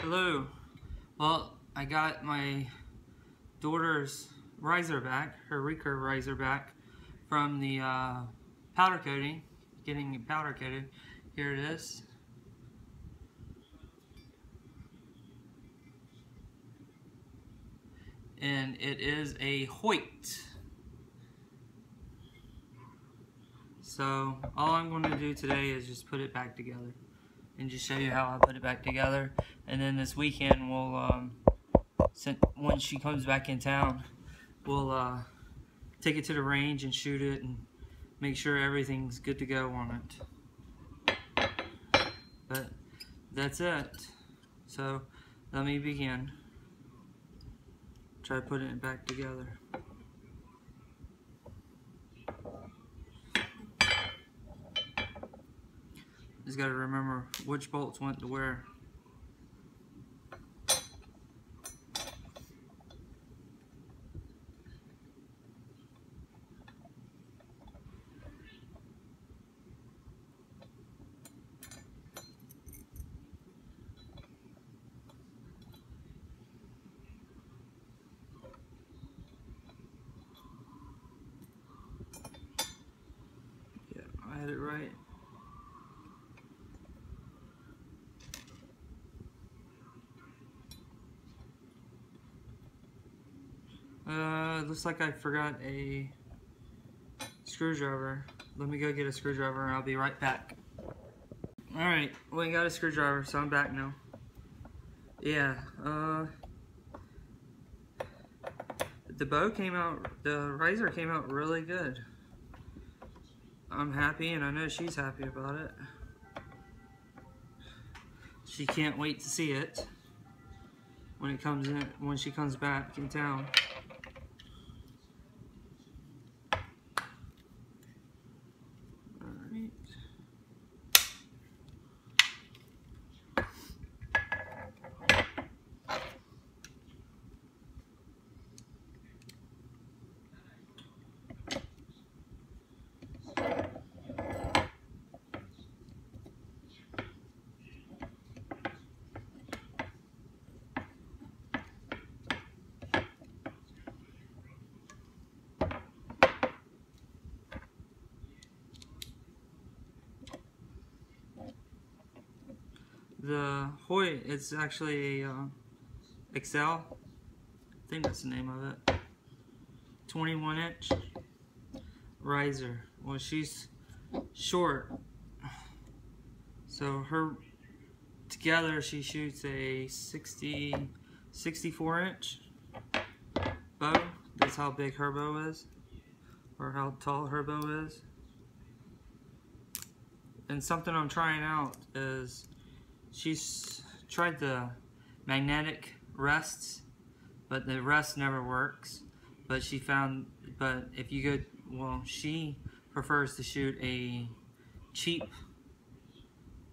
Hello. Well, I got my daughter's riser back, her Recurve riser back from the powder coating, getting it powder coated. Here it is. And it is a Hoyt. So all I'm going to do today is just put it back together and just show you how I put it back together. And then this weekend we'll, when she comes back in town, we'll take it to the range and shoot it and make sure everything's good to go on it. But that's it. So let me begin. Try putting it back together. Just got to remember which bolts went to where. Yeah, I had it right. Looks like I forgot a screwdriver. Let me go get a screwdriver and I'll be right back. Alright, we got a screwdriver, so I'm back now. Yeah, the bow came out, the riser came out really good. I'm happy and I know she's happy about it. She can't wait to see it when it comes in, when she comes back in town. The Hoyt, it's actually a Excel, I think that's the name of it, 21-inch riser. Well, she's short, so her together she shoots a 64-inch bow. That's how big her bow is, or how tall her bow is. And something I'm trying out is she's tried the magnetic rests, but the rest never works. But she found, but if you go, well, she prefers to shoot a cheap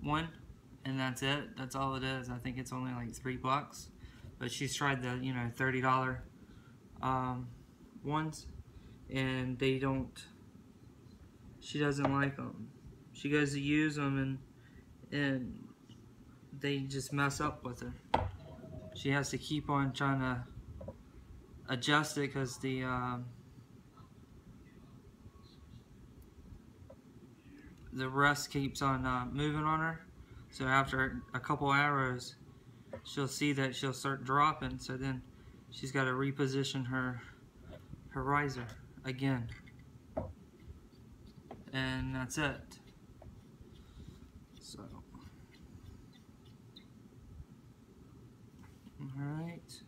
one, and that's it. That's all it is. I think it's only like $3. But she's tried the, you know, $30 ones, and they don't. She doesn't like them. She goes to use them, and they just mess up with her. She has to keep on trying to adjust it because the rest keeps on moving on her. So after a couple arrows, she'll see that she'll start dropping. So then she's got to reposition her riser again, and that's it. So. Alright.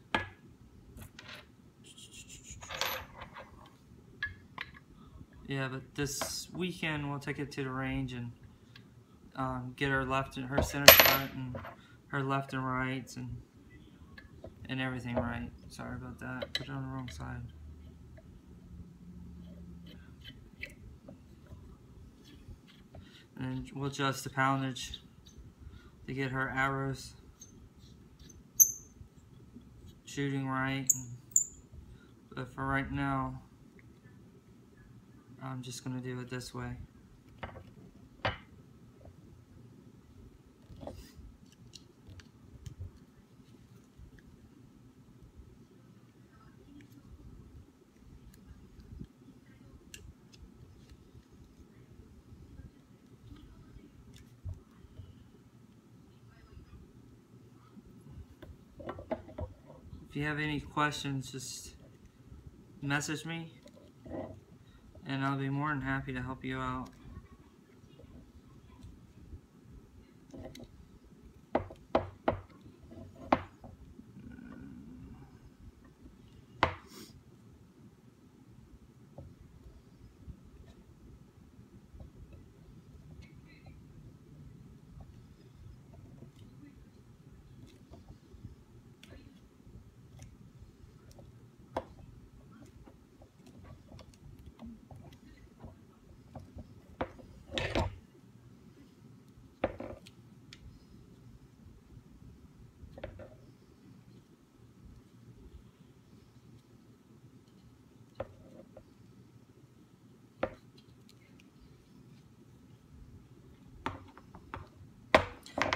Yeah, but this weekend we'll take it to the range and get her left and her center front and her left and rights and everything right. Sorry about that. Put it on the wrong side. And we'll adjust the poundage to get her arrows shooting right, but for right now I'm just going to do it this way. you have any questions, just message me, and I'll be more than happy to help you out.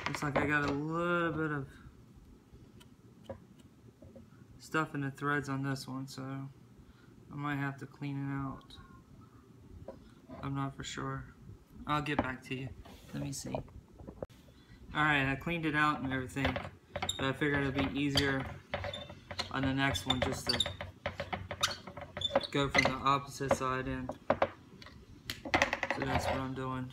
Looks like I got a little bit of stuff in the threads on this one, so I might have to clean it out. I'm not for sure. I'll get back to you. Let me see. Alright, I cleaned it out and everything, but I figured it'd be easier on the next one just to go from the opposite side in. So that's what I'm doing.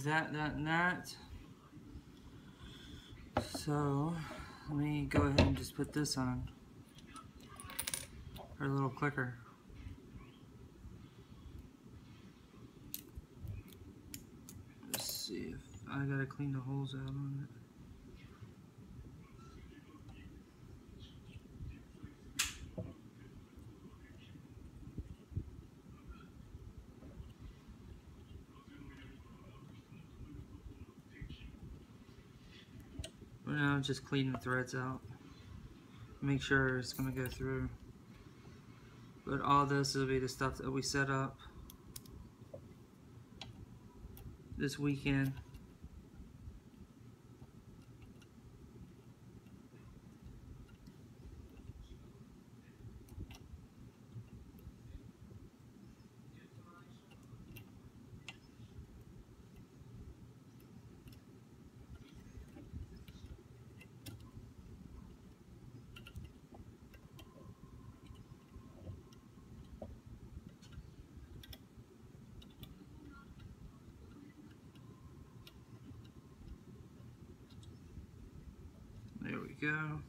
That, and that. So let me go ahead and just put this on her little clicker. Let's see if I gotta clean the holes out on it. Now just clean the threads out. Make sure it's gonna go through. But all this will be the stuff that we set up this weekend. There we go.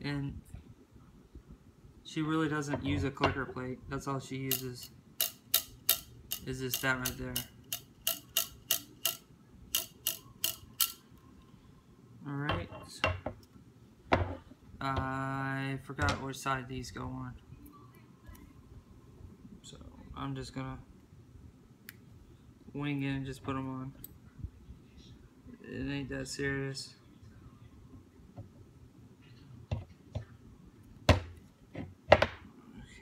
And she really doesn't use a clicker plate. That's all she uses. Is just that right there. Alright. I forgot which side these go on. So I'm just gonna wing it and just put them on. It ain't that serious.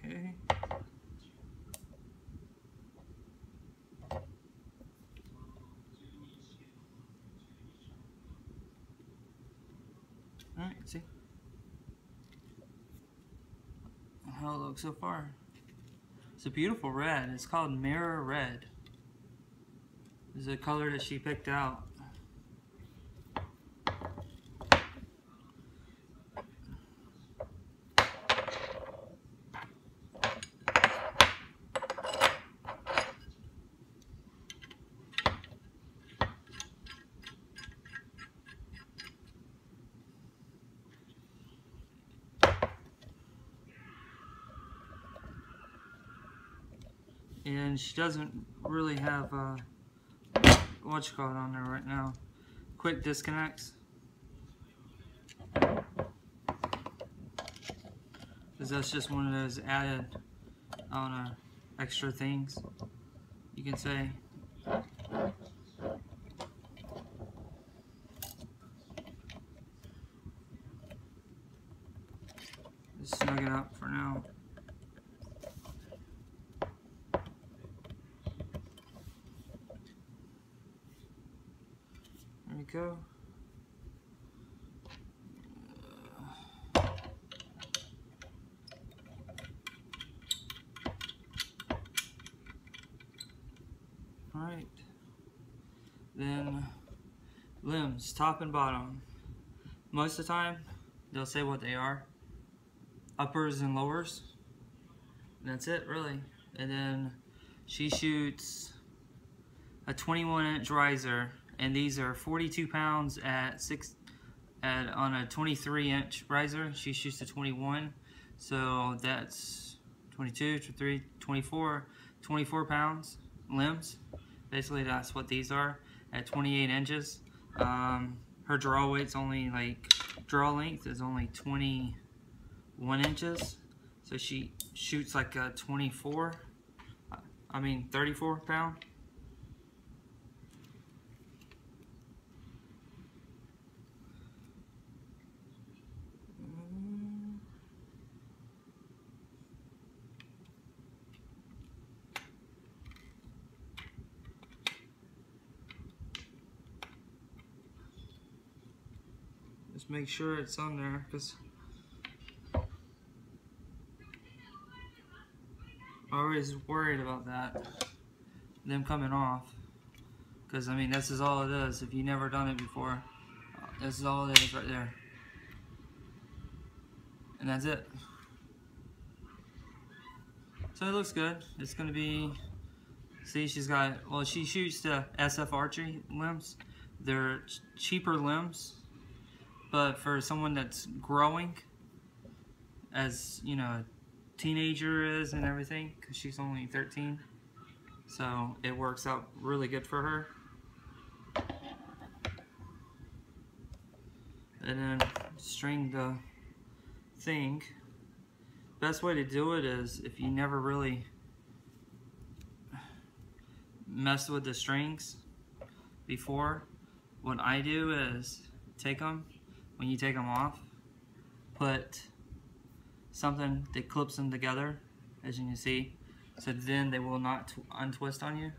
Okay. Alright, see how it looks so far. It's a beautiful red. It's called Mirror Red. This is a color that she picked out. and she doesn't really have what you call it on there right now. Quick disconnects. Because that's just one of those added, I don't know, extra things you can say. Just snug it up for now. There we go. Alright. Then limbs, top and bottom. Most of the time, they'll say what they are. Uppers and lowers. And that's it, really. And then she shoots a 21-inch riser, and these are 42 pounds on a 23-inch riser. She shoots a 21, so that's 22, 23, 24 pounds limbs. Basically, that's what these are at 28 inches. Her draw weight's only draw length is only 21 inches, so she shoots like a 34 pound. Just make sure it's on there, because I'm always worried about that, them coming off. Because I mean, this is all it is. If you've never done it before, this is all it is right there, and that's it. So it looks good. It's gonna be. See, she's got. Well, she shoots the SF Archery limbs. They're cheaper limbs. But for someone that's growing, as you know, a teenager is and everything, because she's only 13, so it works out really good for her. And then string the thing. Best way to do it is, if you never really messed with the strings before, what I do is take them. When you take them off, put something that clips them together, as you can see, so then they will not untwist on you.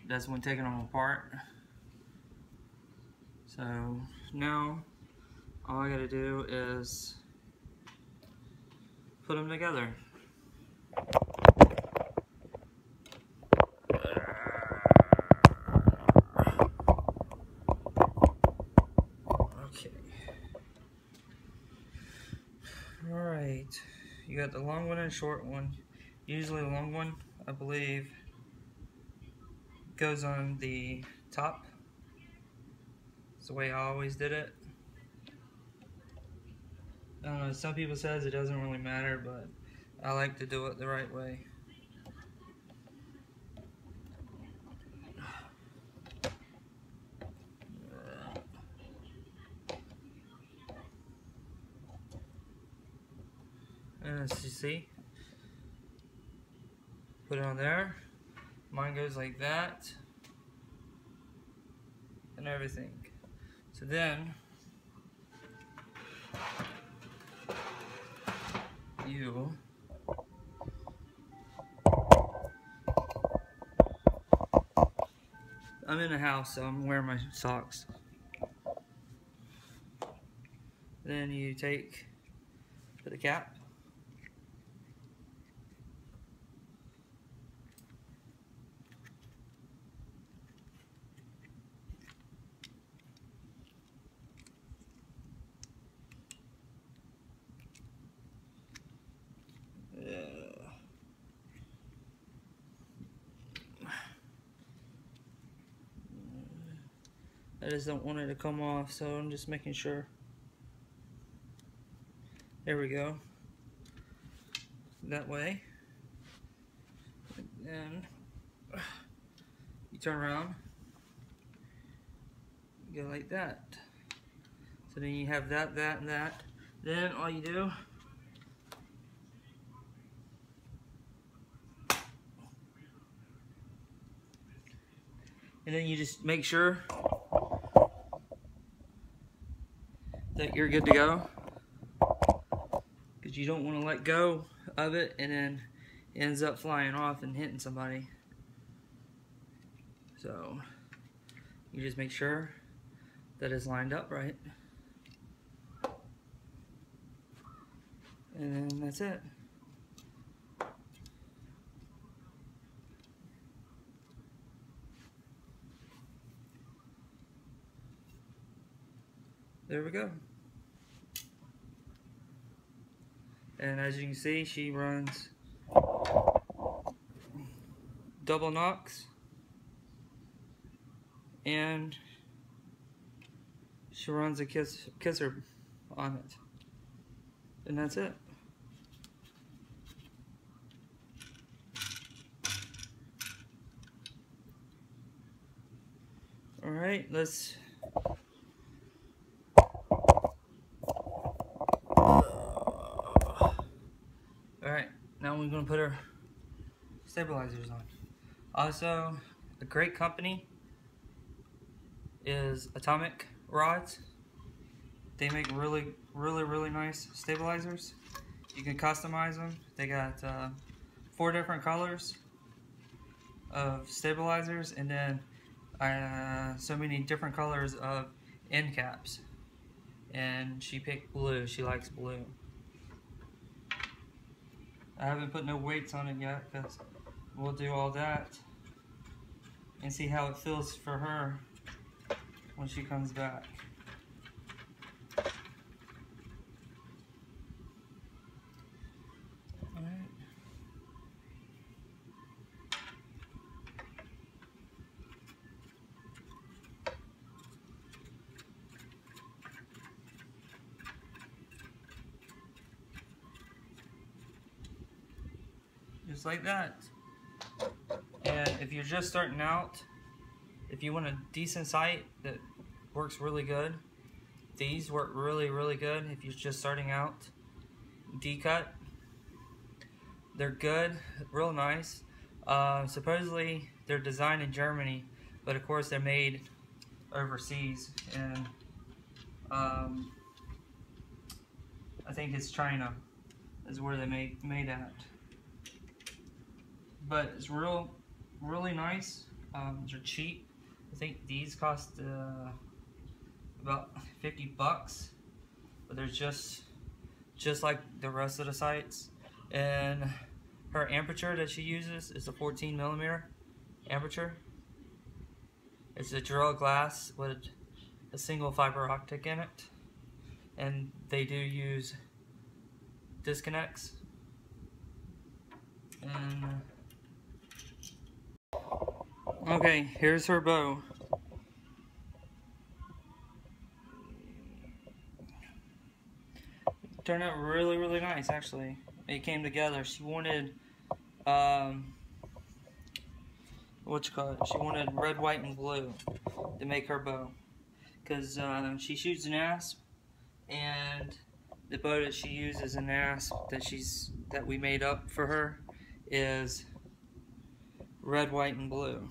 That's when taking them apart. So now all I gotta do is put them together. Alright, you got the long one and short one. Usually the long one, I believe, goes on the top. It's the way I always did it. I don't know, some people says it doesn't really matter, but I like to do it the right way. And as you see, put it on there. Mine goes like that and everything. So then you I'm in the house, so I'm wearing my socks. Then you put the cap. I just don't want it to come off, so I'm just making sure. There we go. That way. then you turn around, you go like that. So then you have that, that, and that. Then all you do and then you just make sure that you're good to go, because you don't want to let go of it and then it ends up flying off and hitting somebody. So you just make sure that it's lined up right, and then that's it. There we go. And as you can see, she runs double knocks and she runs a kisser on it. And that's it. Alright, let's now we're going to put our stabilizers on. Also, a great company is Atomic Rods. They make really nice stabilizers. You can customize them. They got 4 different colors of stabilizers, and then so many different colors of end caps. And she picked blue. She likes blue. I haven't put no weights on it yet, because we'll do all that and see how it feels for her when she comes back. Alright. Just like that. And if you're just starting out, if you want a decent sight that works really good, these work really good if you're just starting out. Decut, they're good, real nice. Supposedly they're designed in Germany, but of course they're made overseas, and I think it's China is where they made at. But it's really nice. They're cheap. I think these cost about 50 bucks, but they're just like the rest of the sights. And her aperture that she uses is a 14mm aperture. It's a drill glass with a single fiber optic in it, and they do use disconnects. And okay, here's her bow. Turned out really nice, actually. It came together. She wanted she wanted red, white, and blue to make her bow, because she shoots an asp, and the bow that she uses, an asp that we made up for her, is red, white, and blue.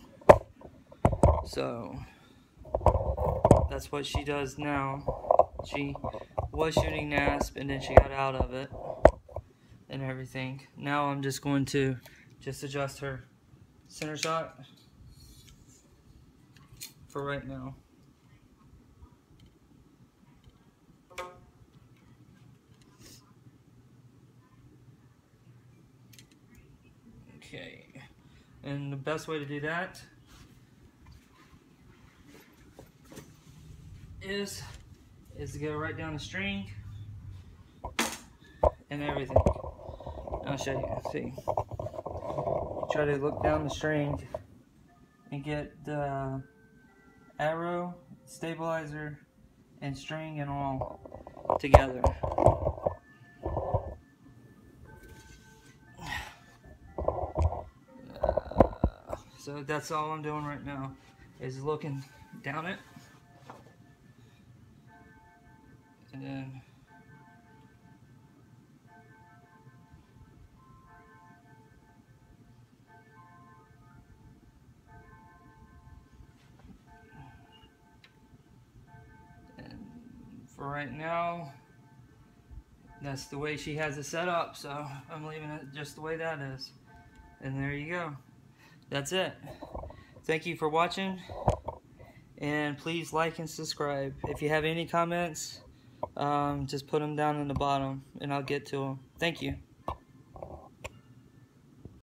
So that's what she does now. She was shooting asp, and then she got out of it and everything. Now I'm just going to adjust her center shot for right now. Okay, and the best way to do that is to go right down the string and everything. I'll show you. See, try to look down the string and get the arrow, stabilizer, and string and all together. So that's all I'm doing right now, is looking down it. And then for right now, that's the way she has it set up, so I'm leaving it just the way that is. And there you go. That's it. Thank you for watching, and please like and subscribe. If you have any comments, just put them down in the bottom and I'll get to them. Thank you.